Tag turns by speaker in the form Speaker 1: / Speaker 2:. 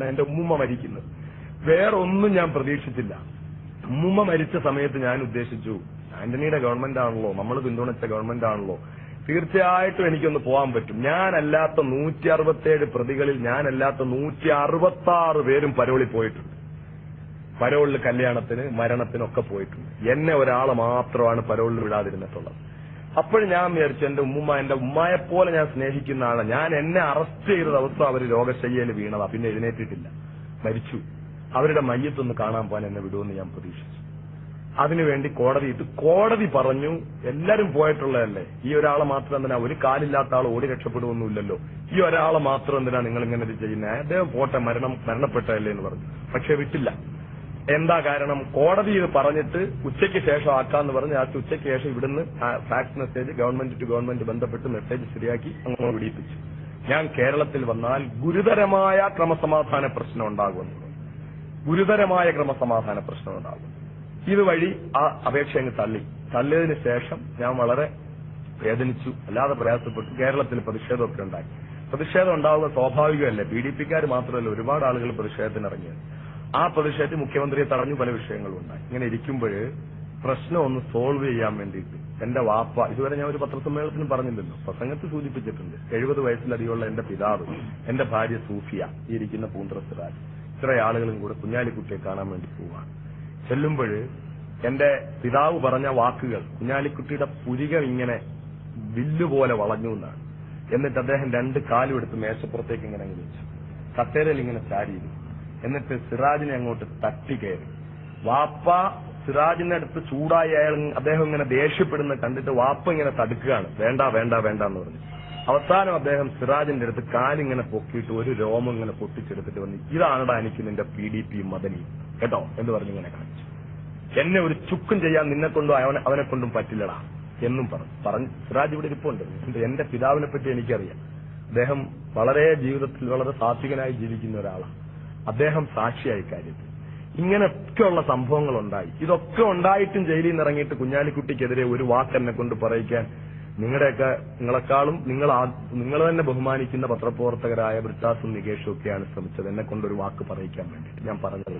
Speaker 1: എന്റെ ഉമ്മുമ്മ മരിക്കുന്നത്. വേറെ ഒന്നും ഞാൻ പ്രതീക്ഷിച്ചില്ല. ഉമ്മുമ്മ മരിച്ച സമയത്ത് ഞാൻ ഉദ്ദേശിച്ചു, ആന്റണിയുടെ ഗവൺമെന്റ് ആണല്ലോ, നമ്മൾ പിന്തുണച്ച ഗവൺമെന്റ് ആണല്ലോ, തീർച്ചയായിട്ടും എനിക്കൊന്ന് പോകാൻ പറ്റും. ഞാനല്ലാത്ത 167 പ്രതികളിൽ ഞാനല്ലാത്ത 166 പേരും പരോളിൽ പോയിട്ടുണ്ട്. പരോളിൽ കല്യാണത്തിന് മരണത്തിനൊക്കെ പോയിട്ടുണ്ട്. എന്നെ ഒരാളെ മാത്രമാണ് പരോളിൽ വിടാതിരുന്നിട്ടുള്ളത്. അപ്പോൾ ഞാൻ വിചാരിച്ചു, എന്റെ ഉമ്മായെപ്പോലെ ഞാൻ സ്നേഹിക്കുന്ന ആളെ, ഞാൻ എന്നെ അറസ്റ്റ് ചെയ്ത ദിവസം അവർ രോഗശയ്യയിൽ വീണതാ, പിന്നെ എഴുന്നേറ്റിട്ടില്ല, മരിച്ചു. അവരുടെ മയ്യത്തൊന്ന് കാണാൻ പോകാൻ എന്നെ വിടുമെന്ന് ഞാൻ പ്രതീക്ഷിച്ചു. അതിനുവേണ്ടി കോടതി പറഞ്ഞു, എല്ലാരും പോയിട്ടുള്ളതല്ലേ, ഈ ഒരാളെ മാത്രം എന്തിനാ, ഒരു കാലില്ലാത്ത ആൾ ഓടി രക്ഷപ്പെടുവൊന്നുമില്ലല്ലോ, ഈ ഒരാളെ മാത്രം എന്തിനാ നിങ്ങൾ ഇങ്ങനെ ഇത് ചെയ്യുന്നത്, അദ്ദേഹം പോട്ടെ, മരണപ്പെട്ടതല്ലേ എന്ന് പറഞ്ഞു. പക്ഷെ വിട്ടില്ല. എന്താ കാരണം? കോടതി ഇത് പറഞ്ഞിട്ട് ഉച്ചയ്ക്ക് ശേഷം ആക്കാന്ന് പറഞ്ഞ് ആ ഉച്ചയ്ക്ക് ശേഷം ഇവിടുന്ന് fax message government to government ബന്ധപ്പെട്ട് മെസ്സേജ് ശരിയാക്കി അങ്ങോട്ട് വിടിയിപ്പിച്ചു. ഞാൻ കേരളത്തിൽ വന്നാൽ ഗുരുതരമായ ക്രമസമാധാന പ്രശ്നം ഉണ്ടാകുമെന്ന്, ഗുരുതരമായ ക്രമസമാധാന പ്രശ്നം ഉണ്ടാകും. ഇതുവഴി ആ അപേക്ഷ അങ്ങ് തള്ളിയതിനു ശേഷം ഞാൻ വളരെ വേദനിച്ചു, അല്ലാതെ പ്രയാസപ്പെട്ടു. കേരളത്തിൽ പ്രതിഷേധമൊക്കെ ഉണ്ടായി. പ്രതിഷേധം ഉണ്ടാവുക സ്വാഭാവികമല്ലേ, PDPക്കാർ മാത്രമല്ല, ഒരുപാട് ആളുകൾ പ്രതിഷേധത്തിനിറങ്ങിയത്. ആ പ്രതിഷേധത്തിൽ മുഖ്യമന്ത്രിയെ തടഞ്ഞു, പല വിഷയങ്ങളും ഉണ്ടായി. ഇങ്ങനെ ഇരിക്കുമ്പോൾ പ്രശ്നം ഒന്ന് സോൾവ് ചെയ്യാൻ വേണ്ടിയിട്ട് എന്റെ വാപ്പ, ഇതുവരെ ഞാൻ ഒരു പത്രസമ്മേളനത്തിനും പറഞ്ഞില്ലല്ലോ, പ്രസംഗത്തിൽ സൂചിപ്പിച്ചിട്ടുണ്ട്, 70 വയസ്സിലധികമുള്ള എന്റെ പിതാവ്, എന്റെ ഭാര്യ സൂഫിയ, ഈ ഇരിക്കുന്ന പൂന്തറ സിറാജ്, ഇത്ര ആളുകളും കൂടെ കുഞ്ഞാലിക്കുട്ടിയെ കാണാൻ വേണ്ടി പോവാണ്. ചെല്ലുമ്പോൾ എന്റെ പിതാവ് പറഞ്ഞ വാക്കുകൾ, കുഞ്ഞാലിക്കുട്ടിയുടെ പുരികം ഇങ്ങനെ വില്ലുപോലെ വളഞ്ഞു എന്നാണ്. എന്നിട്ട് അദ്ദേഹം 2 കാലും എടുത്ത് മേശപ്പുറത്തേക്ക് ഇങ്ങനെ അങ്ങ് വെച്ചു, കസേരയിൽ ഇങ്ങനെ ചാരിയിരുന്നു. എന്നിട്ട് സിറാജിനെ അങ്ങോട്ട് തട്ടി കയറി. വാപ്പ സിറാജിന്റെ അടുത്ത് ചൂടായി അദ്ദേഹം ഇങ്ങനെ ദേഷ്യപ്പെടുന്ന കണ്ടിട്ട് വാപ്പ ഇങ്ങനെ തടുക്കുകയാണ്, വേണ്ട വേണ്ട വേണ്ട എന്ന് പറഞ്ഞു. അവസാനം അദ്ദേഹം സിറാജിന്റെ അടുത്ത് കാലിങ്ങനെ പൊക്കിയിട്ട് ഒരു രോമം ഇങ്ങനെ പൊട്ടിച്ചെടുത്തിട്ട് വന്നു, ഇതാണടാ എനിക്ക് നിന്റെ PDP മദനി കേട്ടോ എന്ന് പറഞ്ഞ് ഇങ്ങനെ കാണിച്ചു. എന്നെ ഒരു ചുക്കും ചെയ്യാൻ നിന്നെ കൊണ്ടും അവനെ കൊണ്ടും പറ്റില്ലടാ എന്നും പറഞ്ഞു. സിറാജ് ഇവിടെ ഇരിപ്പുണ്ട്. എന്റെ പിതാവിനെ പറ്റി എനിക്കറിയാം. അദ്ദേഹം ജീവിതത്തിൽ വളരെ സാത്വികനായി ജീവിക്കുന്ന ഒരാളാണ്. അദ്ദേഹം സാക്ഷിയായി കാര്യത്തിൽ. ഇങ്ങനെയൊക്കെയുള്ള സംഭവങ്ങൾ ഉണ്ടായി. ഇതൊക്കെ ഉണ്ടായിട്ടും ജയിലിൽ നിന്ന് ഇറങ്ങിയിട്ട് കുഞ്ഞാലിക്കുട്ടിക്കെതിരെ ഒരു വാക്ക് എന്നെ കൊണ്ട് പറയിക്കാൻ നിങ്ങളെക്കാളും നിങ്ങൾ തന്നെ ബഹുമാനിക്കുന്ന പത്രപ്രവർത്തകരായ ബ്രിട്ടാസും നികേഷും ഒക്കെയാണ് ശ്രമിച്ചത്, എന്നെ കൊണ്ടൊരു വാക്ക് പറയിക്കാൻ വേണ്ടിയിട്ട്. ഞാൻ പറഞ്ഞത്